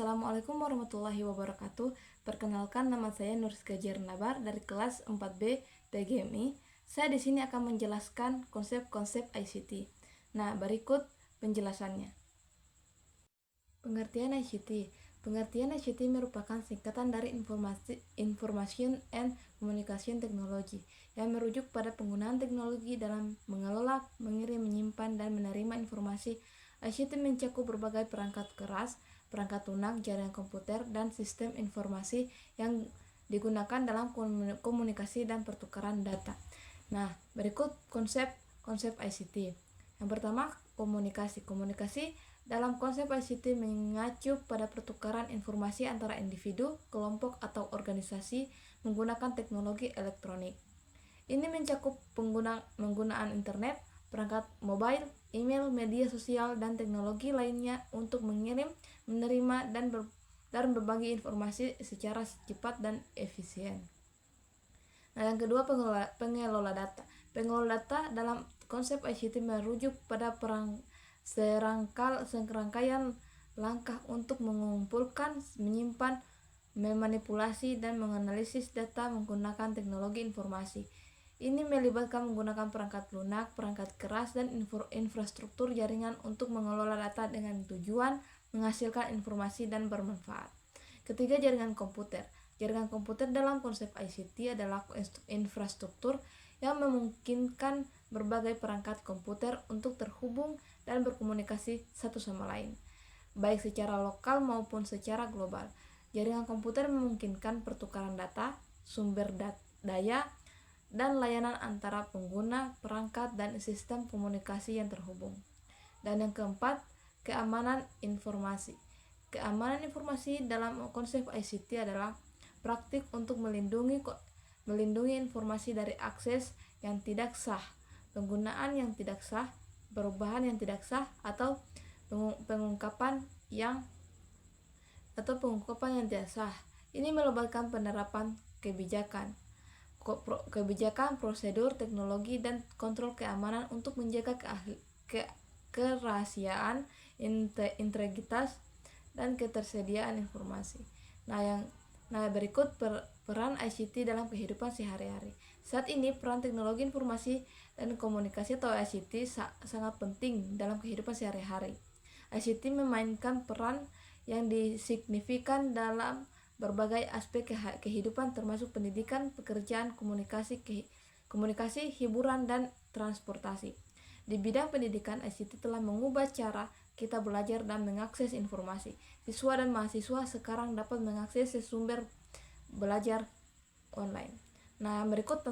Assalamualaikum warahmatullahi wabarakatuh. Perkenalkan, nama saya Nurska Jernabar dari kelas 4B PGMI. Saya di sini akan menjelaskan konsep-konsep ICT. Nah, berikut penjelasannya. Pengertian ICT. Pengertian ICT merupakan singkatan dari Information and Communication Technology yang merujuk pada penggunaan teknologi dalam mengelola, mengirim, menyimpan, dan menerima informasi. ICT mencakup berbagai perangkat keras, perangkat lunak, jaringan komputer, dan sistem informasi yang digunakan dalam komunikasi dan pertukaran data. Nah, berikut konsep ICT. Yang pertama, komunikasi. Komunikasi dalam konsep ICT mengacu pada pertukaran informasi antara individu, kelompok, atau organisasi menggunakan teknologi elektronik. Ini mencakup penggunaan internet, perangkat mobile, email, media sosial, dan teknologi lainnya untuk mengirim, menerima, dan berbagi informasi secara cepat dan efisien. Nah, yang kedua, pengelola data. Pengelola data dalam konsep ICT merujuk pada serangkaian langkah untuk mengumpulkan, menyimpan, memanipulasi, dan menganalisis data menggunakan teknologi informasi. Ini melibatkan menggunakan perangkat lunak, perangkat keras, dan infrastruktur jaringan untuk mengelola data dengan tujuan menghasilkan informasi dan bermanfaat. Ketiga, jaringan komputer. Jaringan komputer dalam konsep ICT adalah infrastruktur yang memungkinkan berbagai perangkat komputer untuk terhubung dan berkomunikasi satu sama lain, baik secara lokal maupun secara global. Jaringan komputer memungkinkan pertukaran data, sumber daya, dan layanan antara pengguna, perangkat, dan sistem komunikasi yang terhubung. Dan yang keempat, keamanan informasi. Keamanan informasi dalam konsep ICT adalah praktik untuk melindungi informasi dari akses yang tidak sah, penggunaan yang tidak sah, perubahan yang tidak sah, atau pengungkapan yang tidak sah. Ini melibatkan penerapan kebijakan, prosedur, teknologi, dan kontrol keamanan untuk menjaga kerahasiaan, integritas, dan ketersediaan informasi. Nah, berikut peran ICT dalam kehidupan sehari-hari. Saat ini, peran teknologi informasi dan komunikasi atau ICT sangat penting dalam kehidupan sehari-hari. ICT memainkan peran yang signifikan dalam berbagai aspek kehidupan termasuk pendidikan, pekerjaan, komunikasi, hiburan, dan transportasi. Di bidang pendidikan, ICT telah mengubah cara kita belajar dan mengakses informasi. Siswa dan mahasiswa sekarang dapat mengakses sumber belajar online. Nah, berikut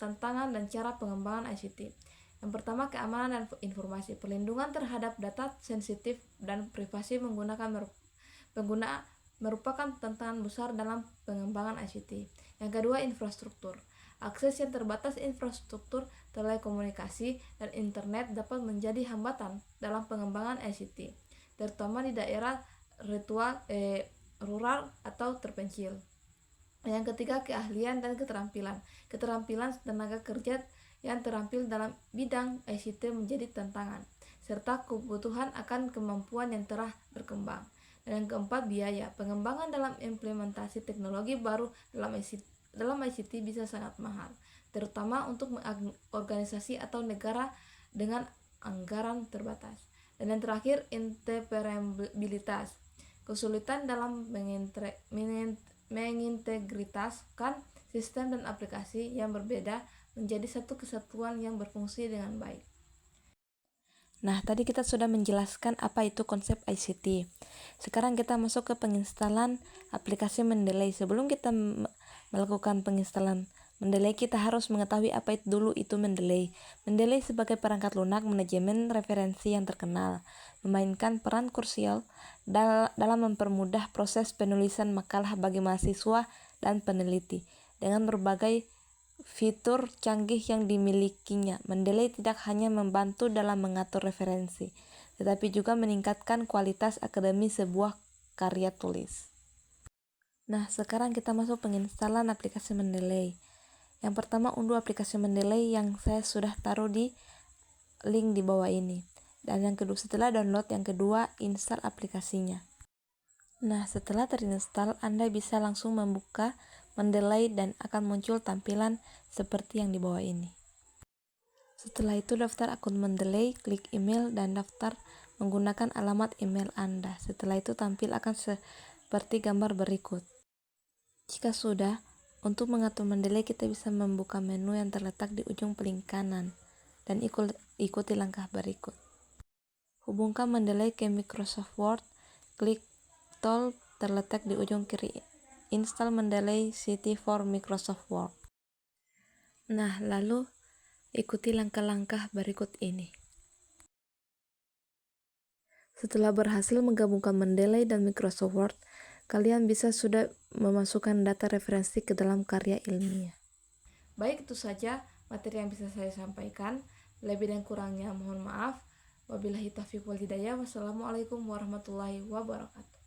tantangan dan cara pengembangan ICT. Yang pertama, keamanan dan informasi. Perlindungan terhadap data sensitif dan privasi menggunakan pengguna merupakan tantangan besar dalam pengembangan ICT. Yang kedua, infrastruktur. Akses yang terbatas infrastruktur telekomunikasi dan internet dapat menjadi hambatan dalam pengembangan ICT, terutama di daerah rural atau terpencil. Yang ketiga, keahlian dan keterampilan. Keterampilan tenaga kerja yang terampil dalam bidang ICT menjadi tantangan, serta kebutuhan akan kemampuan yang telah berkembang. Dan yang keempat, biaya. Pengembangan dalam implementasi teknologi baru dalam ICT bisa sangat mahal, terutama untuk organisasi atau negara dengan anggaran terbatas. Dan yang terakhir, interoperabilitas. Kesulitan dalam mengintegritaskan sistem dan aplikasi yang berbeda menjadi satu kesatuan yang berfungsi dengan baik. Nah, tadi kita sudah menjelaskan apa itu konsep ICT. Sekarang kita masuk ke penginstalan aplikasi Mendeley. Sebelum kita melakukan penginstalan Mendeley, kita harus mengetahui apa itu Mendeley. Mendeley sebagai perangkat lunak manajemen referensi yang terkenal, memainkan peran krusial dalam mempermudah proses penulisan makalah bagi mahasiswa dan peneliti. Dengan berbagai fitur canggih yang dimilikinya, Mendeley tidak hanya membantu dalam mengatur referensi, tetapi juga meningkatkan kualitas akademis sebuah karya tulis. Nah, sekarang kita masuk penginstalan aplikasi Mendeley. Yang pertama, unduh aplikasi Mendeley yang saya sudah taruh di link di bawah ini. Dan yang kedua, setelah download, yang kedua, install aplikasinya. Nah, setelah terinstall, Anda bisa langsung membuka Mendeley dan akan muncul tampilan seperti yang di bawah ini. Setelah itu daftar akun Mendeley, klik email dan daftar menggunakan alamat email Anda. Setelah itu tampil akan seperti gambar berikut. Jika sudah, untuk mengatur Mendeley kita bisa membuka menu yang terletak di ujung paling kanan dan ikuti langkah berikut. Hubungkan Mendeley ke Microsoft Word, klik tool terletak di ujung kiri. Install Mendeley City for Microsoft Word. Nah, lalu ikuti langkah-langkah berikut ini. Setelah berhasil menggabungkan Mendeley dan Microsoft Word, kalian bisa sudah memasukkan data referensi ke dalam karya ilmiah. Baik, itu saja materi yang bisa saya sampaikan. Lebih dan kurangnya mohon maaf. Wabillahi taufiq wal hidayah. Wassalamualaikum warahmatullahi wabarakatuh.